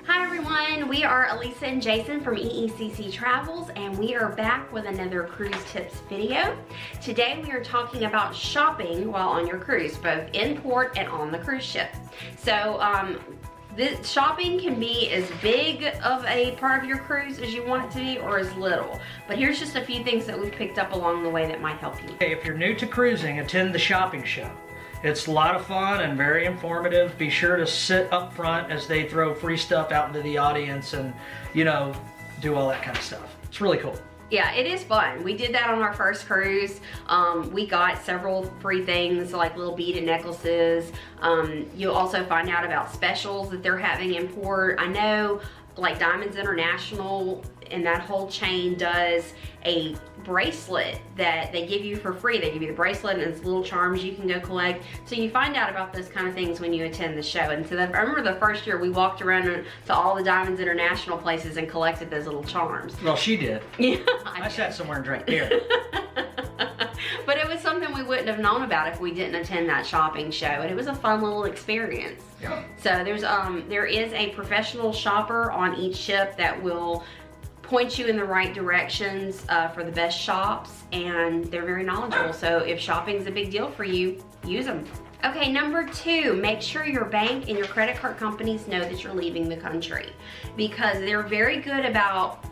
Hi everyone, we are Elisa and Jason from EECC Travels, and we are back with another cruise tips video. Today we are talking about shopping while on your cruise, both in port and on the cruise ship. So this shopping can be as big of a part of your cruise as you want it to be, or as little. But here's just a few things that we've picked up along the way that might help you. If you're new to cruising, attend the shopping show. It's a lot of fun and very informative. Be sure to sit up front as they throw free stuff out into the audience and, you know, do all that kind of stuff. It's really cool. Yeah, it is fun. We did that on our first cruise. We got several free things like little beaded necklaces. You'll also find out about specials that they're having in port. I know like Diamonds International and that whole chain does a bracelet that they give you for free. They give you the bracelet and it's little charms you can go collect. So you find out about those kind of things when you attend the show. And so I remember the first year we walked around to all the Diamonds International places and collected those little charms. Well, she did. Yeah, I sat somewhere and drank beer. But it was something we wouldn't have known about if we didn't attend that shopping show, and it was a fun little experience. Yeah. So there is a professional shopper on each ship that will point you in the right directions for the best shops, and they're very knowledgeable. So if shopping's a big deal for you, use them. Okay, number 2, make sure your bank and your credit card companies know that you're leaving the country, because they're very good about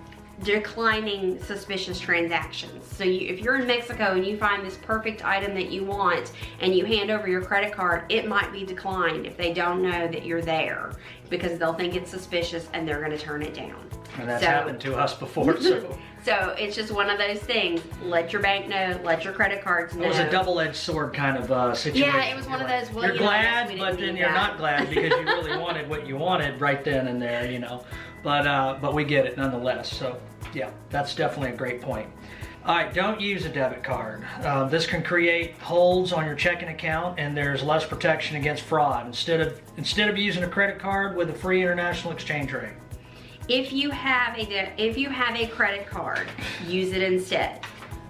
declining suspicious transactions. So if you're in Mexico and you find this perfect item that you want and you hand over your credit card, it might be declined if they don't know that you're there, because they'll think it's suspicious and they're going to turn it down. And that's happened to us before. So it's just one of those things. Let your bank know, let your credit cards know. It was a double-edged sword kind of situation. Yeah, it was one of those, well, you're glad, but then you're not glad because you really wanted what you wanted right then and there, you know. But we get it nonetheless. So yeah, that's definitely a great point. All right, don't use a debit card. This can create holds on your checking account, and there's less protection against fraud. Instead of using a credit card with a free international exchange rate. If you have a credit card, use it instead.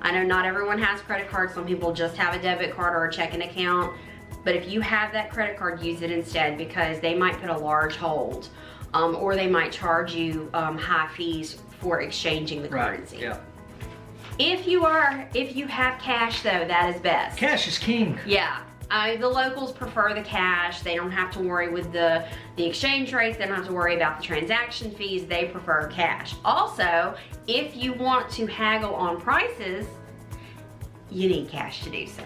I know not everyone has credit cards. Some people just have a debit card or a checking account. But if you have that credit card, use it instead, because they might put a large hold, or they might charge you high fees for exchanging the currency. Yeah. If you have cash though, that is best. Cash is king. Yeah. The locals prefer the cash. They don't have to worry with the exchange rates. They don't have to worry about the transaction fees. They prefer cash. Also, if you want to haggle on prices, you need cash to do so.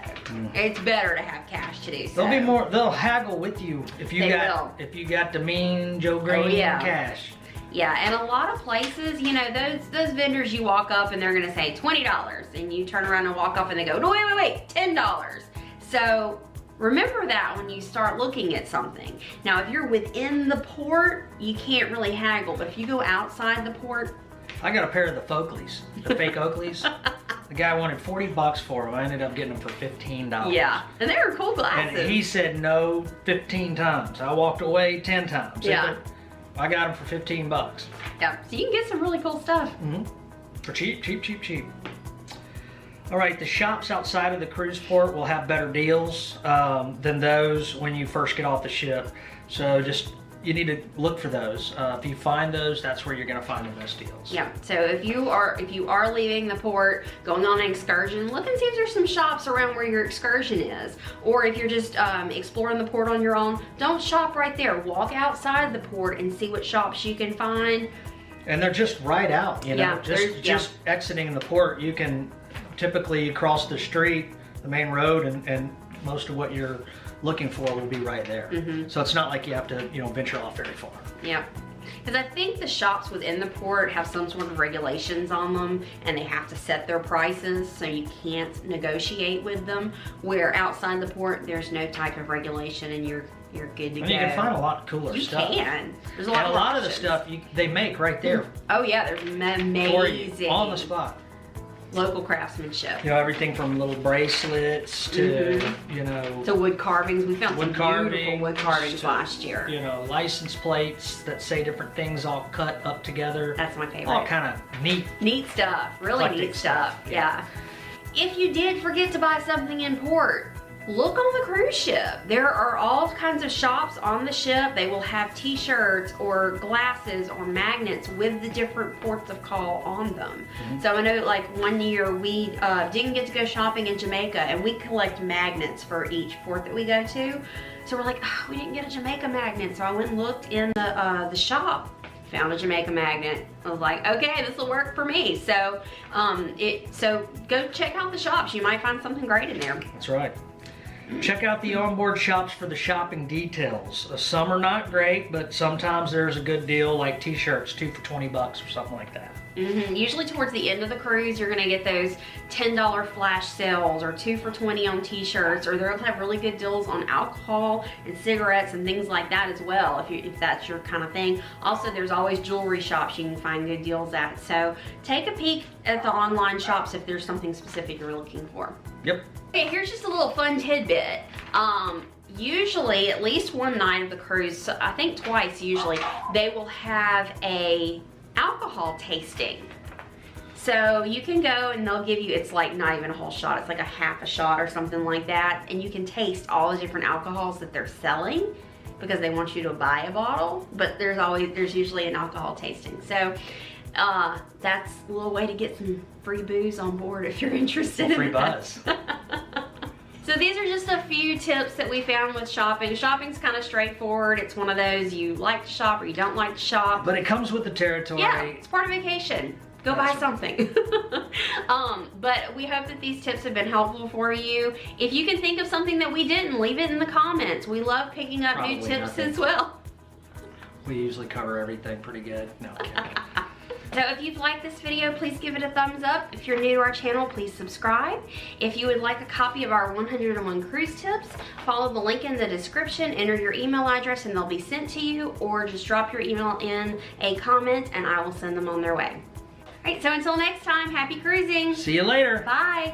It's better to have cash to do so. They'll haggle with you if you got the mean Joe Green cash. Yeah, and a lot of places, you know, those vendors, you walk up and they're gonna say $20, and you turn around and walk up and they go, no, wait, $10. So remember that when you start looking at something. Now, if you're within the port, you can't really haggle, but if you go outside the port. I got a pair of the Folkleys, the fake Oakleys. The guy wanted $40 for them. I ended up getting them for $15. Yeah, and they were cool glasses. And he said no 15 times. I walked away 10 times. Yeah. I got them for 15 bucks. Yeah, so you can get some really cool stuff. For cheap, cheap, cheap, cheap. All right, the shops outside of the cruise port will have better deals than those when you first get off the ship. So you need to look for those. If you find those, that's where you're gonna find the best deals. Yeah, so if you are leaving the port, going on an excursion, look and see if there's some shops around where your excursion is. Or if you're just exploring the port on your own, don't shop right there. Walk outside the port and see what shops you can find. And they're just right out, you know, Yeah, just exiting the port. You can typically cross the street, the main road, and most of what you're looking for will be right there. So it's not like you have to, you know, venture off very far. Yeah, because I think the shops within the port have some sort of regulations on them, and they have to set their prices, so you can't negotiate with them. Where outside the port, there's no type of regulation, and you're good to go. And you can find a lot cooler stuff. You can. There's a lot of of the stuff they make right there. Oh yeah, there's amazing. For you, on the spot. Local craftsmanship. You know, everything from little bracelets to, you know, to wood carvings. We found some beautiful wood carvings to, last year. You know, license plates that say different things all cut up together. That's my favorite. All kind of neat stuff. Really neat stuff. Yeah. If you did forget to buy something in port, look on the cruise ship. There are all kinds of shops on the ship. They will have t-shirts or glasses or magnets with the different ports of call on them. So I know like one year we didn't get to go shopping in Jamaica, and we collect magnets for each port that we go to. So we're like, oh, we didn't get a Jamaica magnet. So I went and looked in the shop, found a Jamaica magnet. I was like, okay, this will work for me. So so go check out the shops. You might find something great in there. That's right. Check out the onboard shops for the shopping details. Some are not great, but sometimes there's a good deal, like t-shirts, 2 for $20 or something like that. Usually towards the end of the cruise, you're gonna get those $10 flash sales or 2 for $20 on t-shirts, or they'll have really good deals on alcohol and cigarettes and things like that as well, if that's your kind of thing. Also, there's always jewelry shops you can find good deals at. So take a peek at the online shops if there's something specific you're looking for. Yep. Okay, here's just a little fun tidbit. Usually, at least one night of the cruise, so I think twice usually, they will have a alcohol tasting. So you can go and they'll give you, it's like not even a whole shot, it's like a half a shot or something like that, and you can taste all the different alcohols that they're selling because they want you to buy a bottle, but there's usually an alcohol tasting. So that's a little way to get some free booze on board if you're interested. Free buzz. So these are just a few tips that we found with shopping. Shopping's kind of straightforward. It's one of those you like to shop or you don't like to shop. But it comes with the territory. Yeah, it's part of vacation. Go buy something. But we hope that these tips have been helpful for you. If you can think of something that we didn't, leave it in the comments. We love picking up new tips as well. We usually cover everything pretty good. No, I'm kidding. So if you've liked this video, please give it a thumbs up. If you're new to our channel, please subscribe. If you would like a copy of our 101 cruise tips, follow the link in the description, enter your email address and they'll be sent to you, or just drop your email in a comment and I will send them on their way. All right, so until next time, happy cruising. See you later. Bye.